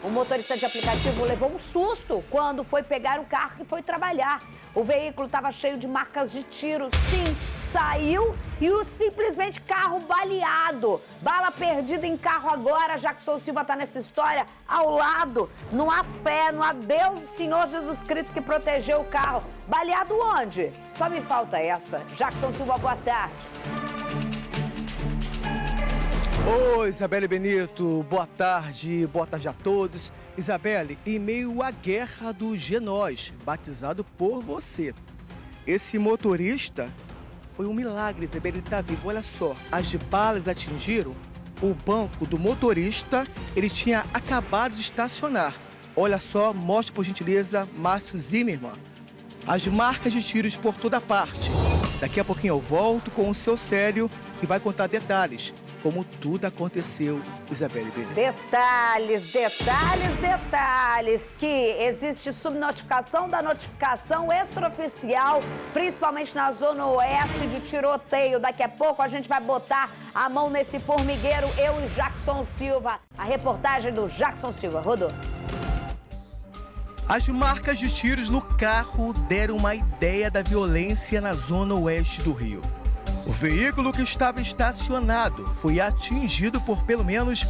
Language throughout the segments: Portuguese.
O motorista de aplicativo levou um susto quando foi pegar o carro e foi trabalhar. O veículo estava cheio de marcas de tiro. Sim, saiu e o simplesmente carro baleado. Bala perdida em carro agora. Jackson Silva está nessa história ao lado. Não há fé, não há Deus, Senhor Jesus Cristo que protegeu o carro. Baleado onde? Só me falta essa. Jackson Silva, boa tarde. Oi, Isabelle Benito, boa tarde a todos. Isabelle, em meio à guerra do G-Nós, batizado por você, esse motorista foi um milagre, Isabelle, ele está vivo. Olha só, as balas atingiram o banco do motorista, ele tinha acabado de estacionar. Olha só, mostra por gentileza, Márcio Zimmermann, as marcas de tiros por toda parte. Daqui a pouquinho eu volto com o seu Célio e vai contar detalhes. Como tudo aconteceu, Isabelle Benito. Detalhes, que existe subnotificação da notificação extraoficial, principalmente na zona oeste de tiroteio. Daqui a pouco a gente vai botar a mão nesse formigueiro, eu e Jackson Silva. A reportagem do Jackson Silva, rodou. As marcas de tiros no carro deram uma ideia da violência na zona oeste do Rio. O veículo que estava estacionado foi atingido por pelo menos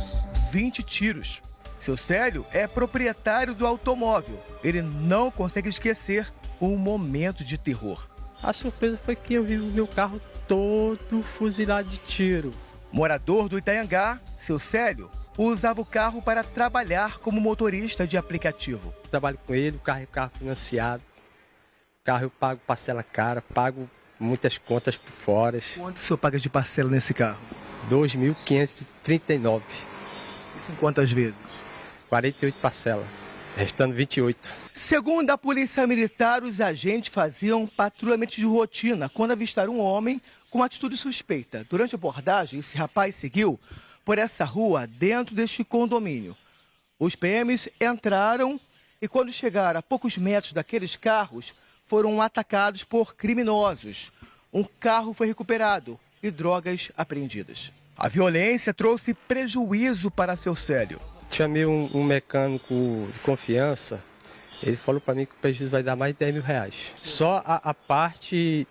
20 tiros. Seu Célio é proprietário do automóvel. Ele não consegue esquecer um momento de terror. A surpresa foi que eu vi o meu carro todo fuzilado de tiro. Morador do Itanhangá, seu Célio usava o carro para trabalhar como motorista de aplicativo. Trabalho com ele, o carro é carro financiado. O carro eu pago parcela cara, pago muitas contas por fora. Quanto o senhor paga de parcela nesse carro? R$ 2.539. Isso em quantas vezes? 48 parcelas, restando 28. Segundo a Polícia Militar, os agentes faziam patrulhamento de rotina quando avistaram um homem com uma atitude suspeita. Durante a abordagem, esse rapaz seguiu por essa rua dentro deste condomínio. Os PMs entraram e quando chegaram a poucos metros daqueles carros, foram atacados por criminosos. Um carro foi recuperado e drogas apreendidas. A violência trouxe prejuízo para seu Célio. Chamei um mecânico de confiança, ele falou para mim que o prejuízo vai dar mais de R$10.000. Só a parte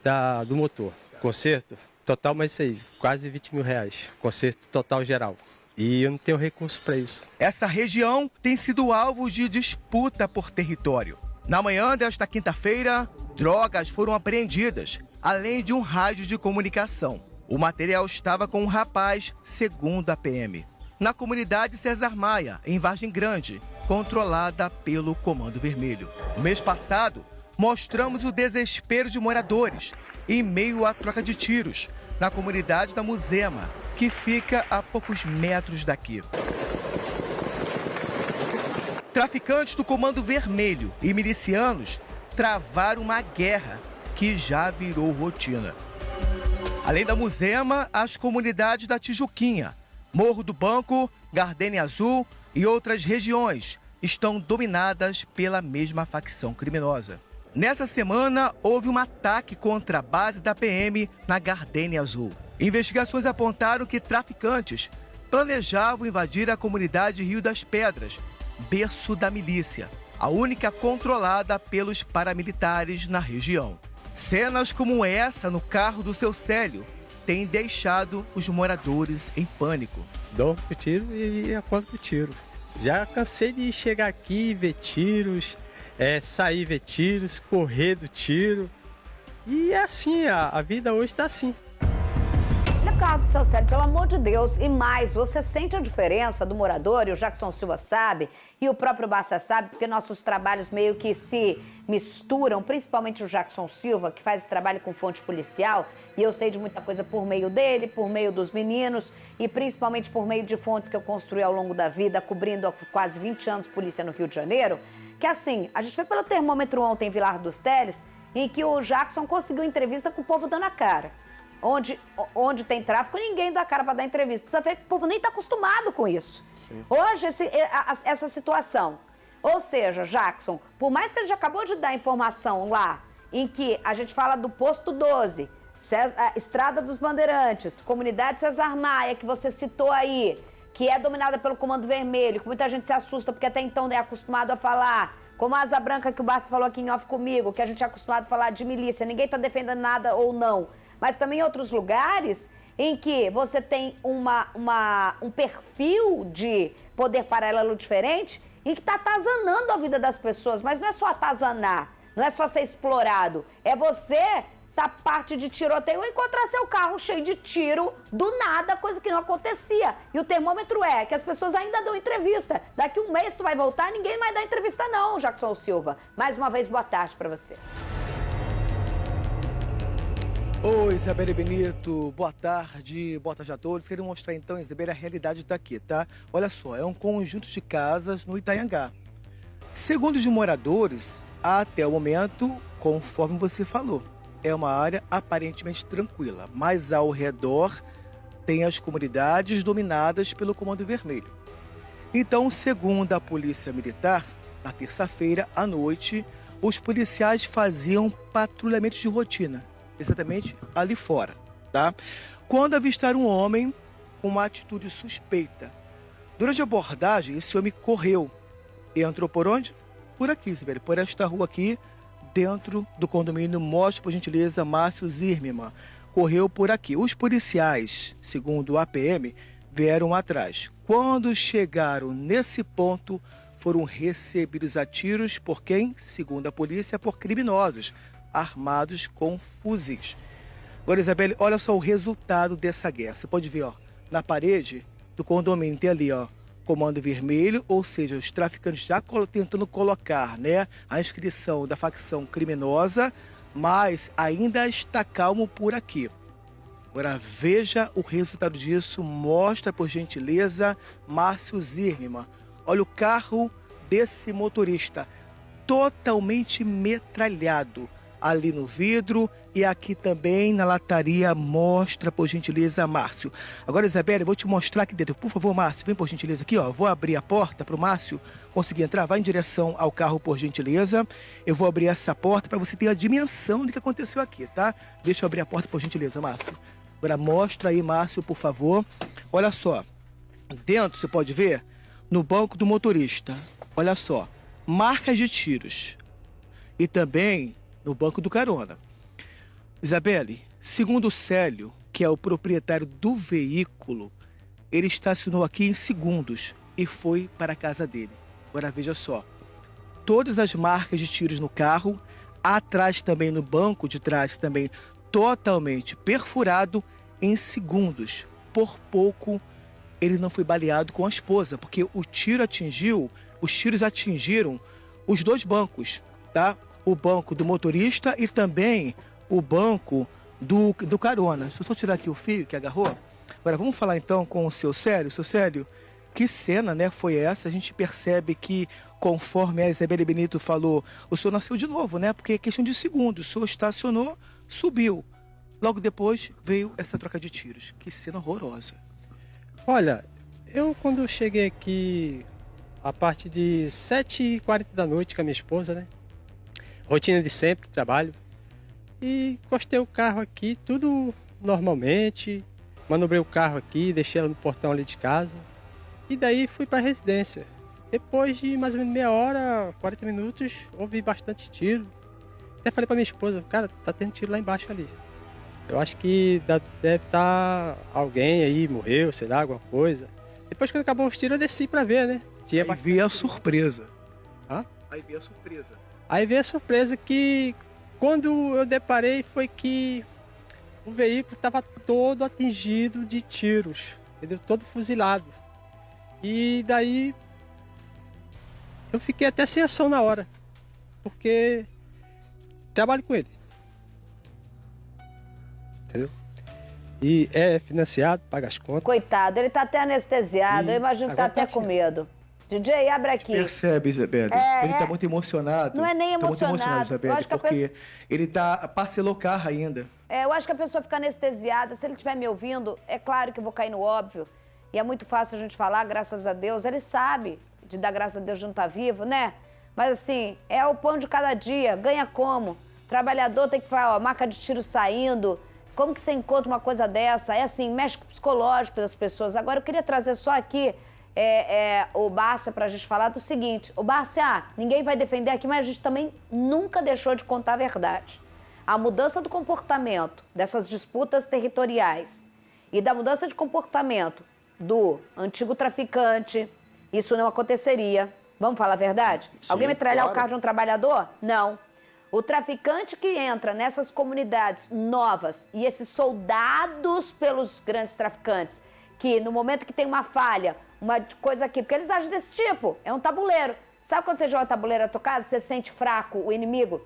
do motor. Conserto total, mas isso aí, quase R$20.000. Conserto total geral. E eu não tenho recurso para isso. Essa região tem sido alvo de disputa por território. Na manhã desta quinta-feira, drogas foram apreendidas, além de um rádio de comunicação. O material estava com um rapaz, segundo a PM. Na comunidade César Maia, em Vargem Grande, controlada pelo Comando Vermelho. No mês passado, mostramos o desespero de moradores em meio à troca de tiros, na comunidade da Muzema, que fica a poucos metros daqui. Traficantes do Comando Vermelho e milicianos travaram uma guerra que já virou rotina. Além da Muzema, as comunidades da Tijuquinha, Morro do Banco, Gardênia Azul e outras regiões estão dominadas pela mesma facção criminosa. Nessa semana, houve um ataque contra a base da PM na Gardênia Azul. Investigações apontaram que traficantes planejavam invadir a comunidade Rio das Pedras, berço da milícia, a única controlada pelos paramilitares na região. Cenas como essa no carro do seu Célio têm deixado os moradores em pânico. Dou pro tiro e acordo pro tiro. Já cansei de chegar aqui e ver tiros, sair ver tiros, correr do tiro. E é assim, a vida hoje está assim. Olha o carro do seu Célio, pelo amor de Deus. E mais, você sente a diferença do morador, e o Jackson Silva sabe, e o próprio Bassa sabe, porque nossos trabalhos meio que se misturam, principalmente o Jackson Silva, que faz esse trabalho com fonte policial, e eu sei de muita coisa por meio dele, por meio dos meninos, e principalmente por meio de fontes que eu construí ao longo da vida, cobrindo há quase 20 anos polícia no Rio de Janeiro, que assim, a gente foi pelo termômetro ontem em Vilar dos Teles, em que o Jackson conseguiu entrevista com o povo dando a cara. Onde tem tráfico, ninguém dá cara para dar entrevista. Você vê que o povo nem está acostumado com isso. Sim. Hoje, essa situação. Ou seja, Jackson, por mais que a gente acabou de dar informação lá, em que a gente fala do Posto 12, Estrada dos Bandeirantes, Comunidade César Maia, que você citou aí, que é dominada pelo Comando Vermelho, que muita gente se assusta porque até então é acostumado a falar, como a Asa Branca que o Bassi falou aqui em off comigo, que a gente é acostumado a falar de milícia, ninguém está defendendo nada ou não, mas também em outros lugares em que você tem um perfil de poder paralelo diferente e que está atazanando a vida das pessoas, mas não é só atazanar, não é só ser explorado, é você tá parte de tiroteio e encontrar seu carro cheio de tiro do nada, coisa que não acontecia. E o termômetro é que as pessoas ainda dão entrevista. Daqui um mês tu vai voltar, ninguém vai dar entrevista não, Jackson Silva. Mais uma vez, boa tarde pra você. Oi, Isabelle Benito, boa tarde a todos. Quero mostrar então, Isabelle, a realidade daqui, tá? Olha só, é um conjunto de casas no Itanhangá. Segundo os moradores, até o momento, conforme você falou, é uma área aparentemente tranquila, mas ao redor tem as comunidades dominadas pelo Comando Vermelho. Então, segundo a Polícia Militar, na terça-feira à noite, os policiais faziam patrulhamento de rotina, exatamente ali fora, tá? Quando avistaram um homem com uma atitude suspeita. Durante a abordagem, esse homem correu e entrou por onde? Por aqui, Isabelle, por esta rua aqui, dentro do condomínio. Mostre, por gentileza, Márcio Zirmima. Correu por aqui. Os policiais, segundo a PM, vieram atrás. Quando chegaram nesse ponto, foram recebidos a tiros por quem? Segundo a polícia, por criminosos armados com fuzis. Agora, Isabelle, olha só o resultado dessa guerra. Você pode ver, ó, na parede do condomínio tem ali, ó, Comando Vermelho, ou seja, os traficantes já tentando colocar, né, a inscrição da facção criminosa, mas ainda está calmo por aqui. Agora veja o resultado disso, mostra por gentileza, Márcio Zirmima. Olha o carro desse motorista, totalmente metralhado ali no vidro e aqui também na lataria. Mostra por gentileza, Márcio. Agora, Isabelle, eu vou te mostrar aqui dentro. Por favor, Márcio, vem por gentileza aqui, ó. Eu vou abrir a porta para o Márcio conseguir entrar. Vai em direção ao carro, por gentileza. Eu vou abrir essa porta para você ter a dimensão do que aconteceu aqui, tá? Deixa eu abrir a porta, por gentileza, Márcio. Agora mostra aí, Márcio, por favor. Olha só. Dentro, você pode ver, no banco do motorista, olha só, marcas de tiros. E também no banco do carona. Isabelle, segundo o Célio, que é o proprietário do veículo, ele estacionou aqui em segundos e foi para a casa dele. Agora veja só, todas as marcas de tiros no carro, atrás também no banco de trás também totalmente perfurado em segundos. Por pouco ele não foi baleado com a esposa, porque os tiros atingiram os dois bancos, tá? O banco do motorista e também o banco do carona. Deixa eu só tirar aqui o fio que agarrou. Agora vamos falar então com o seu Célio. Seu Célio, que cena, né, foi essa? A gente percebe que, conforme a Isabelle Benito falou, o senhor nasceu de novo, né? Porque é questão de segundos. O senhor estacionou, subiu. Logo depois veio essa troca de tiros. Que cena horrorosa. Olha, eu quando cheguei aqui a partir de 7h40 da noite com a minha esposa, né? Rotina de sempre, trabalho. E encostei o carro aqui, tudo normalmente. Manobrei o carro aqui, deixei ela no portão ali de casa. E daí fui para a residência. Depois de mais ou menos meia hora, 40 minutos, ouvi bastante tiro. Até falei para minha esposa, cara, tá tendo tiro lá embaixo ali. Eu acho que deve estar alguém aí, morreu, sei lá, alguma coisa. Depois quando acabou os tiros eu desci para ver, né? Aí veio a surpresa. Hã? Aí veio a surpresa. Aí veio a surpresa que, quando eu deparei, foi que o veículo estava todo atingido de tiros, entendeu? Todo fuzilado. E daí eu fiquei até sem ação na hora, porque trabalho com ele, entendeu? E é financiado, paga as contas. Coitado, ele tá até anestesiado, eu imagino que tá até com medo. DJ, abre aqui. Percebe, Isabelle? Ele tá muito emocionado. Não é nem emocionado. Tá muito emocionado, Isabelle, porque ele parcelou o carro ainda. Eu acho que a pessoa fica anestesiada. Se ele estiver me ouvindo, é claro que eu vou cair no óbvio. E é muito fácil a gente falar, graças a Deus. Ele sabe de dar graças a Deus de não estar vivo, né? Mas assim, é o pão de cada dia. Ganha como? Trabalhador tem que falar, ó, marca de tiro saindo, Como que você encontra uma coisa dessa? É assim, mexe com o psicológico das pessoas. Agora, eu queria trazer só aqui o Bárcia pra gente falar do seguinte. O Bárcia, ninguém vai defender aqui, mas a gente também nunca deixou de contar a verdade. A mudança do comportamento dessas disputas territoriais e da mudança de comportamento do antigo traficante, isso não aconteceria. Vamos falar a verdade? Sim, alguém metralhar o carro de um trabalhador? Não. O traficante que entra nessas comunidades novas e esses soldados pelos grandes traficantes, que no momento que tem uma falha, uma coisa aqui, porque eles agem desse tipo, é um tabuleiro. Sabe quando você joga tabuleiro na tua casa, você sente fraco o inimigo?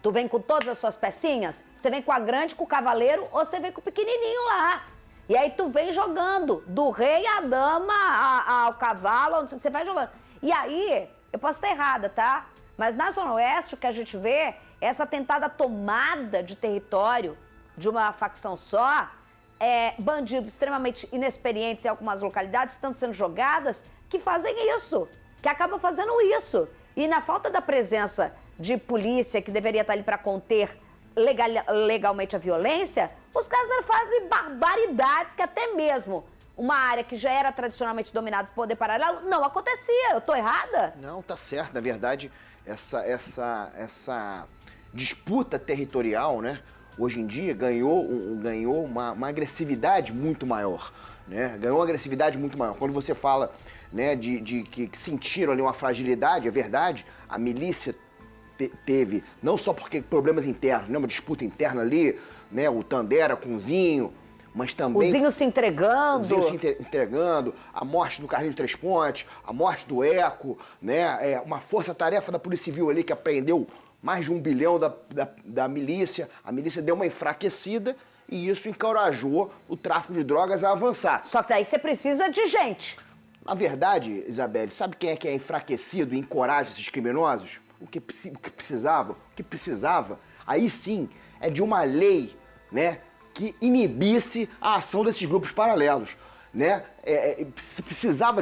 Tu vem com todas as suas pecinhas? Você vem com a grande, com o cavaleiro, ou você vem com o pequenininho lá? E aí tu vem jogando, do rei à dama, ao cavalo, onde você vai jogando. E aí, eu posso estar errada, tá? Mas na Zona Oeste, o que a gente vê é essa tentada tomada de território de uma facção só, bandidos extremamente inexperientes em algumas localidades estão sendo jogadas, que fazem isso, que acabam fazendo isso. E na falta da presença de polícia, que deveria estar ali para conter legalmente a violência, os caras fazem barbaridades que até mesmo uma área que já era tradicionalmente dominada por poder paralelo não acontecia. Eu tô errada? Não, tá certo. Na verdade, essa disputa territorial, né, hoje em dia ganhou uma agressividade muito maior, né? Ganhou uma agressividade muito maior. Quando você fala, né, de que sentiram ali uma fragilidade, é verdade, a milícia teve, não só porque problemas internos, né, uma disputa interna ali, né, o Tandera com o Zinho, mas também... O Zinho se entregando. O Zinho se entregando, a morte do Carlinhos Três Pontes, a morte do Eco, né, uma força-tarefa da Polícia Civil ali que apreendeu mais de 1 bilhão da milícia. A milícia deu uma enfraquecida e isso encorajou o tráfico de drogas a avançar. Só que aí você precisa de gente. Na verdade, Isabelle, sabe quem é que é enfraquecido e encoraja esses criminosos? O que precisava, aí sim, é de uma lei, né, que inibisse a ação desses grupos paralelos, né? Precisava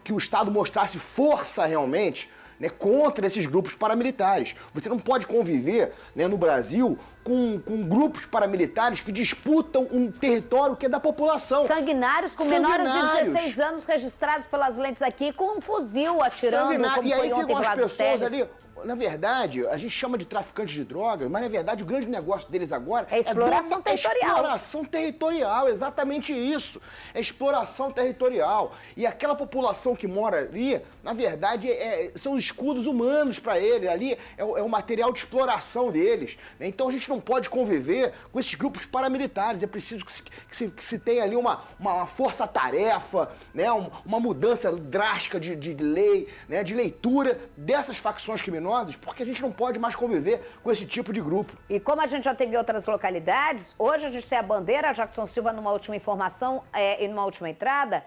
que o Estado mostrasse força realmente, né, contra esses grupos paramilitares. Você não pode conviver, né, no Brasil com grupos paramilitares que disputam um território que é da população. Sanguinários com menores de 16 anos registrados pelas lentes aqui com um fuzil atirando, como e aí foi ontem ficam as lá dos pessoas Teles. ali. Na verdade, a gente chama de traficantes de drogas, mas na verdade o grande negócio deles agora é exploração territorial. É exploração territorial, exatamente isso. É exploração territorial. E aquela população que mora ali, na verdade, são escudos humanos para eles. Ali é o material de exploração deles, né? Então a gente não pode conviver com esses grupos paramilitares. É preciso que se tenha ali uma força-tarefa, né? Uma mudança drástica de lei, né? De leitura dessas facções criminosas, porque a gente não pode mais conviver com esse tipo de grupo. E como a gente já teve em outras localidades, hoje a gente tem a bandeira, Jackson Silva, numa última informação e numa última entrada,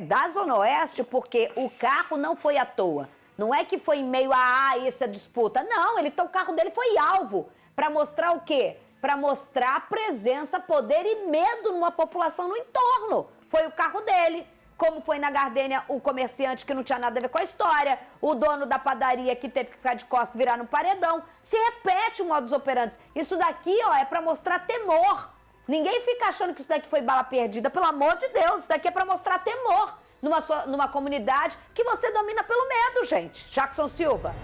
da Zona Oeste, porque o carro não foi à toa. Não é que foi em meio a essa disputa. Não, o carro dele foi alvo. Para mostrar o quê? Para mostrar presença, poder e medo numa população no entorno. Foi o carro dele. Como foi na Gardênia o comerciante que não tinha nada a ver com a história, o dono da padaria que teve que ficar de costas e virar no paredão. Se repete o modus operandi. Isso daqui, ó, é pra mostrar temor. Ninguém fica achando que isso daqui foi bala perdida. Pelo amor de Deus, isso daqui é pra mostrar temor numa comunidade que você domina pelo medo, gente. Jackson Silva.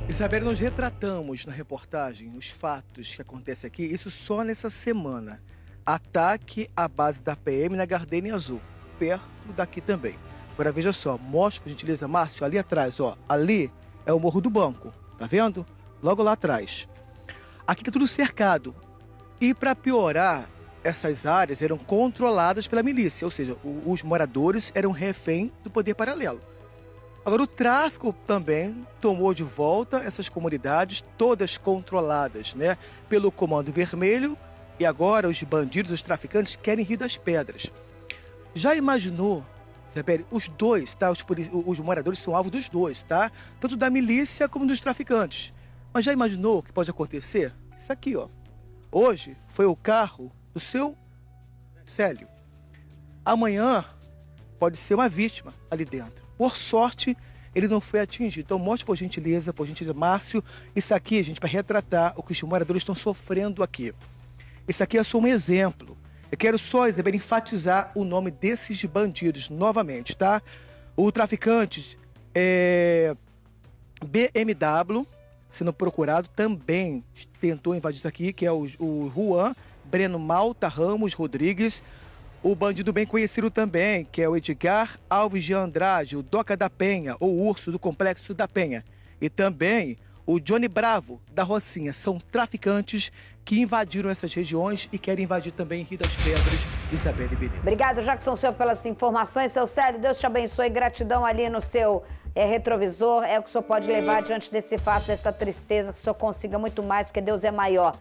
Isabelle, nós retratamos na reportagem os fatos que acontecem aqui, isso só nessa semana. Ataque à base da PM na Gardênia Azul, perto daqui também. Agora veja só, mostra por gentileza, Márcio, ali atrás, ó, ali é o Morro do Banco, tá vendo? Logo lá atrás. Aqui tá tudo cercado. E para piorar, essas áreas eram controladas pela milícia, ou seja, os moradores eram refém do poder paralelo. Agora o tráfico também tomou de volta essas comunidades, todas controladas, né, pelo Comando Vermelho. E agora os bandidos, os traficantes, querem Rio das Pedras. Já imaginou, Isabelle, os dois, tá? Os moradores são alvo dos dois, tá? Tanto da milícia como dos traficantes. Mas já imaginou o que pode acontecer? Isso aqui, ó. Hoje foi o carro do seu Célio. Amanhã pode ser uma vítima ali dentro. Por sorte, ele não foi atingido. Então mostre, por gentileza, Márcio, isso aqui, gente, para retratar o que os moradores estão sofrendo aqui. Isso aqui é só um exemplo. Eu quero só, Isabel, enfatizar o nome desses bandidos novamente, tá? O traficante BMW, sendo procurado, também tentou invadir isso aqui, que é o Juan Breno Malta Ramos Rodrigues. O bandido bem conhecido também, que é o Edgar Alves de Andrade, o Doca da Penha, ou Urso do Complexo da Penha. E também o Johnny Bravo, da Rocinha. São traficantes que invadiram essas regiões e querem invadir também Rio das Pedras, Isabelle Benito. Obrigado, Jackson Silva, pelas informações. Seu Célio, Deus te abençoe. Gratidão ali no seu retrovisor. É o que o senhor pode levar diante desse fato, dessa tristeza, que o senhor consiga muito mais, porque Deus é maior.